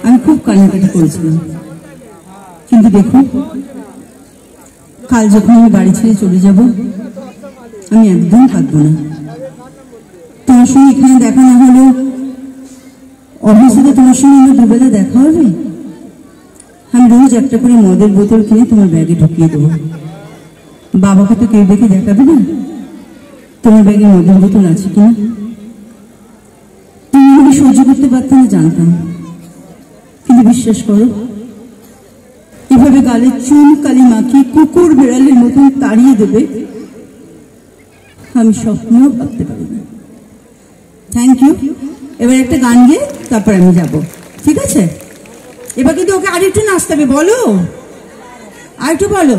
আমি খুব কান্নাকাটি করেছিলাম, কিন্তু দেখুন কাল যখন আমি বাড়ি ছেড়ে চলে যাব আমি একদম কাঁদবো না। তোমার সঙ্গে এখানে দেখা না হলেও অফিস থেকে তোমার সঙ্গে আমার দুবেলা দেখা হবে। আমি রোজ একটা করে মদের বোতল কিনে তোমার ব্যাগে ঢুকিয়ে দেবো। বাবাকে তো কেউ দেখে দেখাবে না তোমার ব্যাগে মদের বোতল আছে কিনা। তুমি আমাকে সহ্য করতে পারতে না জানতাম, কিন্তু বিশ্বাস করো এভাবে গালে চুন কালি মাখিয়ে কুকুর বেড়ালের মতন তাড়িয়ে দেবে আমি স্বপ্নেও ভাবতে পারি না। Thank you. এবার একটা গান গিয়ে তারপর আমি যাব, ঠিক আছে? এবার কিন্তু ওকে আরেকটু নাচতে হবে, বলো আরেকটু বলো।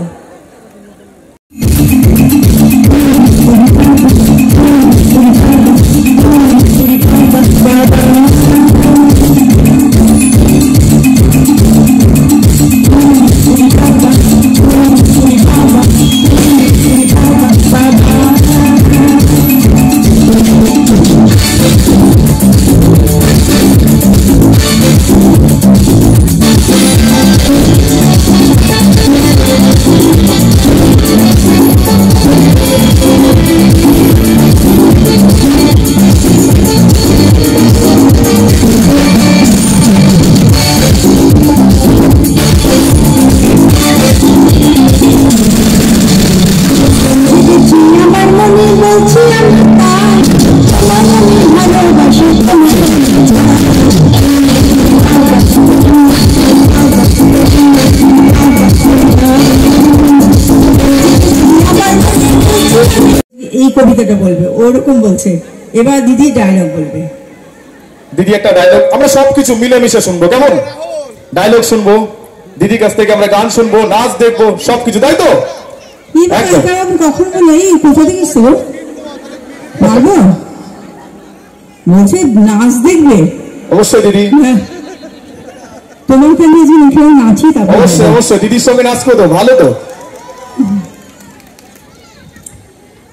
এই কবিতাটা বলবে, ওরকম বলছে। এবার দিদি ডায়লগ বলবে। দিদি একটা ডায়লগ, আমরা সবকিছু মিলেমিশে শুনবো, কেমন? ডায়লগ শুনবো, দিদির কাছ থেকে আমরা গান শুনবো, নাচ দেখবো, সবকিছু, তাই তো? কখন বলো এই কোথা থেকে শোনো পারবো বলছে নাচ দেখবে? অবশ্যই দিদি, তোমার কেন নাচি? অবশ্যই অবশ্যই দিদির সঙ্গে নাচ করবো, ভালো তো।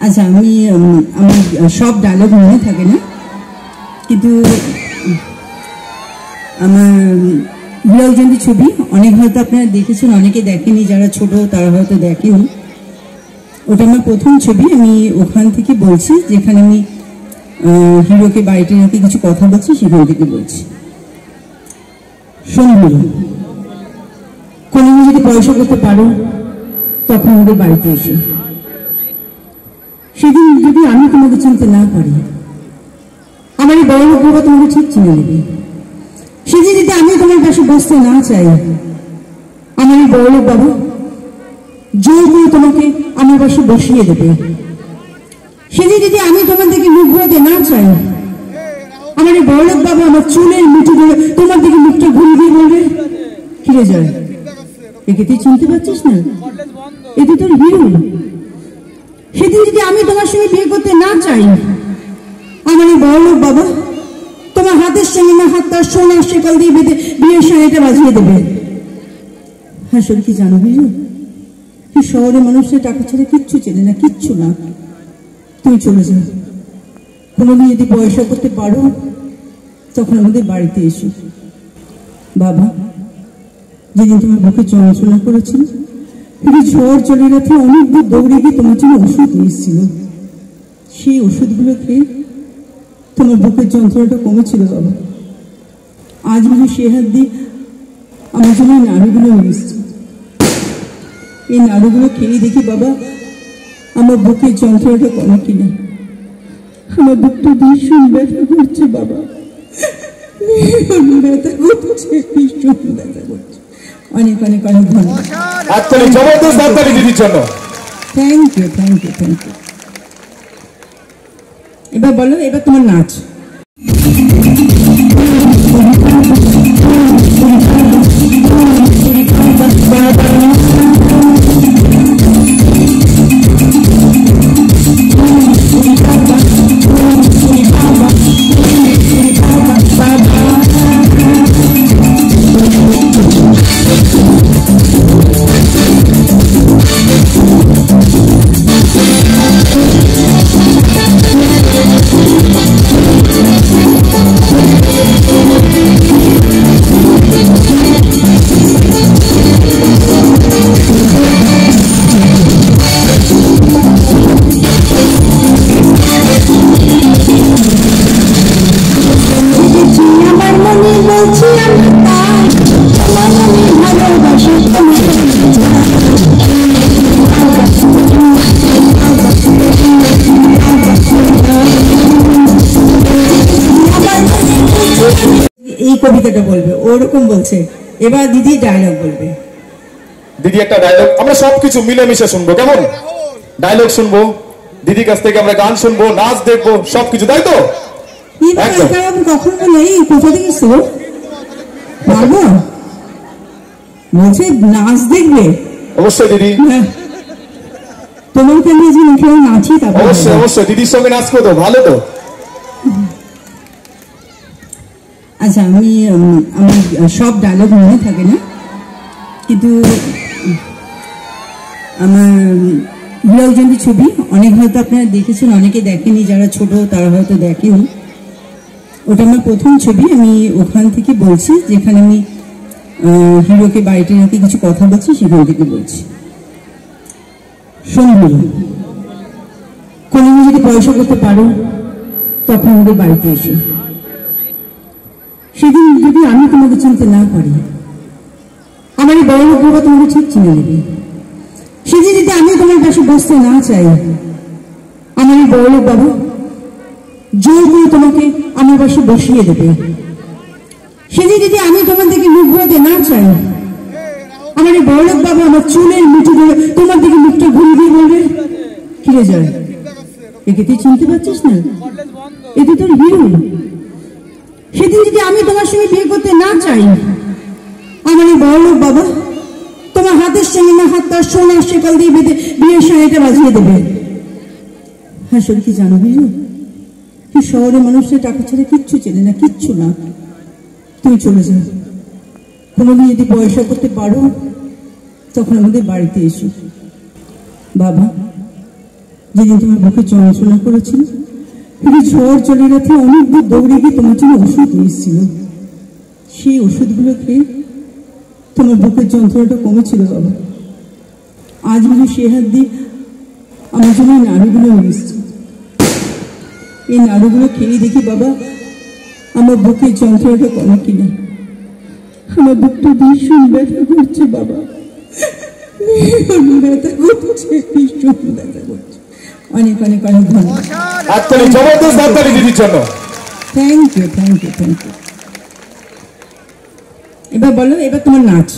আচ্ছা, আমি সব ডায়লগ মনে থাকে না, কিন্তু আমার হীরক জয়ন্তী ছবি অনেক হয়তো আপনারা দেখেছেন, অনেকে দেখেনি, যারা ছোট তারা হয়তো দেখেনি। ওটা আমার প্রথম ছবি। আমি ওখান থেকে বলছি, যেখানে আমি হিরোকে বাড়িতে রেখে কিছু কথা বলছি, সেখান থেকে বলছি। শোনো, কোনোদিন যদি পয়সা করতে পারো তখন আমাদের বাড়িতে এসে, সেদিন যদি আমি তোমাকে চিনতে না পারি, আমার এই বড় লোক বাবা তোমাকে ঠিক চিনে নেবে। সেদিন যদি আমি তোমার পাশে বসতে না চাই, আমার এই বড় লোক বাবা জোর করে তোমাকে আমার পাশে বসিয়ে দেবে। সেদিন যদি আমি তোমার দিকে মুখ ঘুরাতে না চাই, আমার এই বড় লোক বাবা আমার চুলের মুঠি ধরে তোমার দিকে মুখটা ঘুরিয়ে দিয়ে বলবে, ফিরে যায়, একে তুই চিনতে পারছিস না, এতে তোর হিরো। সেদিন যদি আমি তোমার সঙ্গে বিয়ে করতে না চাই, আমার এই বড় লোক বাবা তোমার হাতের সঙ্গে আমার হাতটা সোনার শেকল দিয়ে বেঁধে বিয়ের শাড়িটা বাজিয়ে দেবে। আসলে কি জানো হিরো, তুই শহরে মানুষের টাকা ছাড়া কিচ্ছু চেনে না, কিচ্ছু না। তুমি চলে যাও, কোনোদিন যদি পয়সা করতে পারো তখন আমাদের বাড়িতে এসো। বাবা, যেদিন তোমার বুকে যন্ত্রণা করেছিল, কিন্তু ঝড় চলে গেছে, অনেক দূর দৌড়ে গিয়ে তোমার জন্য ওষুধ নিয়েছিল, সেই ওষুধগুলো খেয়ে তোমার বুকের যন্ত্রণাটা কমেছিল বাবা। আজ আমি সে হাত দিয়ে আমার জন্য নাড়ুগুলো নিয়েছি, এই নাড়ুগুলো খেয়ে দেখি বাবা আমার বুকের যন্ত্রণাটা কমে কিনা। আমার বুকটা ভীষণ ব্যথা করছে বাবা, ব্যথা করছে, ভীষণ ব্যথা করছে। অনেক অনেক অনেক ধন্যবাদ। Thank you, thank you, thank you. এবার বলো, এবার তোমার নাচ। কবিতাটা বলবে, ওরকম বলছে। এবার দিদি ডায়লগ বলবে। দিদি একটা ডায়লগ, আমরা সবকিছু মিলেমিশে শুনবো, কেমন? ডায়লগ শুনবো, দিদির কাছ থেকে আমরা গান শুনবো, নাচ দেখবো, সবকিছু, তাই তো? আমি কখন বলে এই কোথা থেকে এসছো পারবো বলছে নাচ দেখবে? অবশ্যই দিদি, তোমার কেন যে মুখে নাচি, অবশ্যই অবশ্যই দিদির সঙ্গে নাচ করতো, ভালো তো। আচ্ছা, আমি সব ডায়লগ মনে থাকে না, কিন্তু আমার হীরক জয়ন্তী ছবি অনেক হয়তো আপনারা দেখেছেন, অনেকে দেখেনি, যারা ছোট তারা হয়তো দেখেনি। ওটা আমার প্রথম ছবি। আমি ওখান থেকে বলছি, যেখানে আমি হিরোকে বাড়িতে রেখে কিছু কথা বলছি, সেখান থেকে বলছি। শোনো, কোনো যদি পয়সা করতে পারো তখন আমাদের বাড়িতে এসে, সেদিন যদি আমি তোমাকে চিনতে না পারি, আমার এই বড় লোক বাবা তোমাকে ঠিক চিনে নেবে। সেদিন যদি আমি তোমার পাশে বসতে না চাই, আমার এই বড় লোক বাবা জোর করে তোমাকে আমার পাশে বসিয়ে দেবে। সেদিন যদি আমি তোমার দিকে মুখ ঘুরাতে না চাই, আমার এই বড় লোক বাবা আমার চুলের মুঠো ধরে তোমার দিকে মুখটা ঘুরিয়ে দিয়ে বলবে, ফিরে যায়, একে তুই চিনতে পারছিস না, এ তো তোর হিরো। সেদিন যদি আমি তোমার সঙ্গে বিয়ে করতে না চাই, আমার এই বড় লোক বাবা তোমার হাতের সঙ্গে না হাতটা সোনার শেকল দিয়ে বেঁধে বিয়ের শাড়িটা বাজিয়ে দেবে। হ্যাঁ, সব কি জানো হিরো, কি শহরে মানুষের টাকা ছাড়া কিচ্ছু চেনে না, কিচ্ছু না। তুমি চলে যাও, কোনোদিন যদি পয়সা করতে পারো তখন আমাদের বাড়িতে এসো। বাবা, যেদিন তোমার বুকে যন্ত্রণা করেছিল, কিন্তু ঝড় চলে গেছে, অনেক দূর দৌড়ে গিয়ে তোমার জন্য ওষুধ নিয়েছিল, সেই ওষুধগুলো খেয়ে তোমার বুকের যন্ত্রণাটা কমেছিল বাবা। আজ বুঝি সে হাত দিয়ে আমার জন্য এই নাড়ুগুলো নিয়েছি। এই নাড়ুগুলো খেয়ে দেখি বাবা, আমার বুকের যন্ত্রণাটা কমে কিনা। আমার বুকটা ভীষণ ব্যথা করছে বাবা, ভীষণ ব্যথা করছে, ভীষণ ব্যথা করছে। অনেক অনেক অনেক ধন্যবাদ। জবরদস্ত হাততালি দিদির জন্য। Thank you, thank you, thank you. এবার বলো, এবার তোমার নাচ।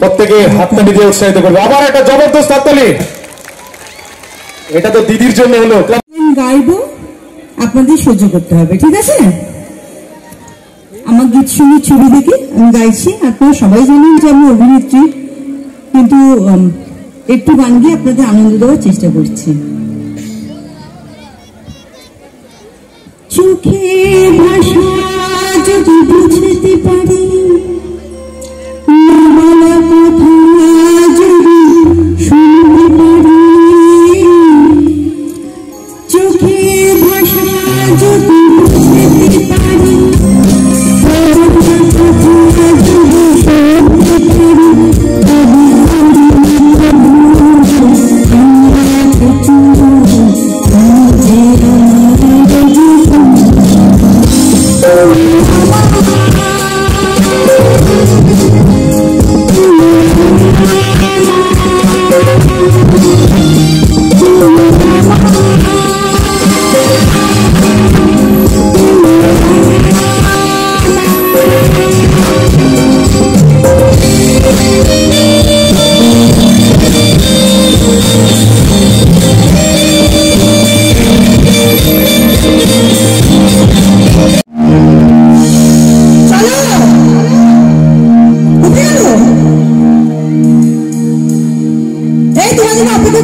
প্রত্যেকে হাততালি দিয়ে উৎসাহিত করবে। আবার একটা জবরদস্ত হাততালি, এটা তো দিদির জন্য হলো। গাইবো, আপনাদের সহ্য করতে হবে, ঠিক আছে? আমার গীত সঙ্গীত ছবি দেখে আমি গাইছি, আপনারা সবাই জানেন যে আমি অভিনেত্রী, কিন্তু একটু গান গিয়ে আপনাদের আনন্দ দেওয়ার চেষ্টা করছি। চোখে ভাষা যদি বুঝতে পারি, বলা কথা যদি শুনতে পারি, চোখে ভাষা যদি বুঝতে পারি,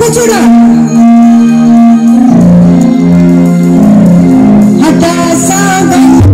बचड़ा हटा सावन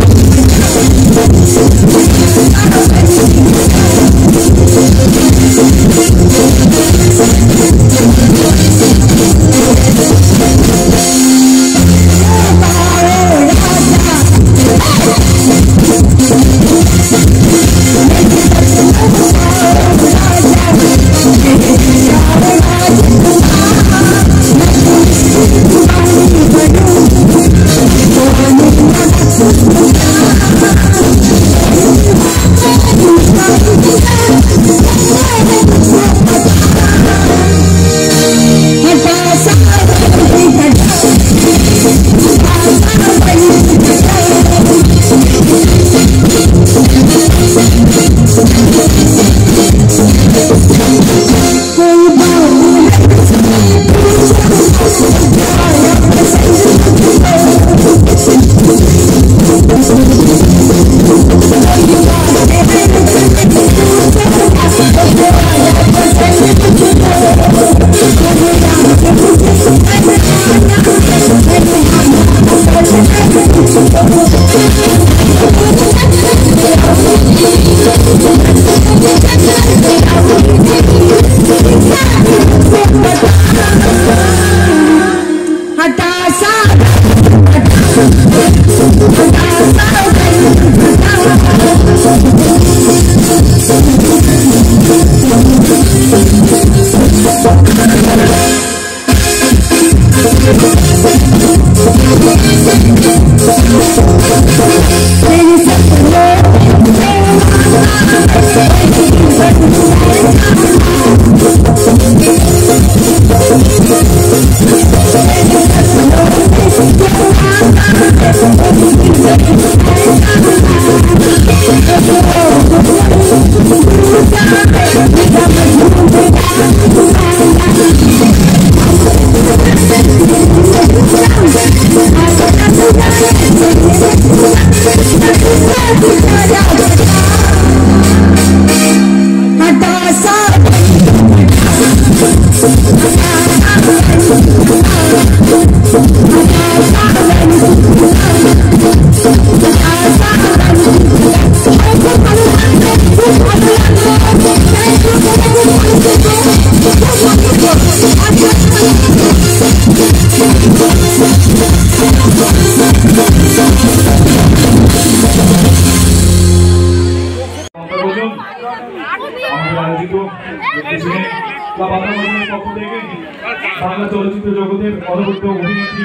বাংলা চলচ্চিত্র জগতের অনবদ্য অভিনেত্রী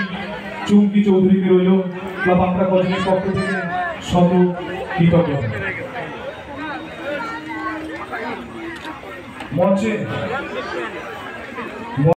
চুমকি চৌধুরীকে রইল ক্লাব আমরা কজনের পক্ষ থেকে শত কৃতজ্ঞতা। মঞ্চে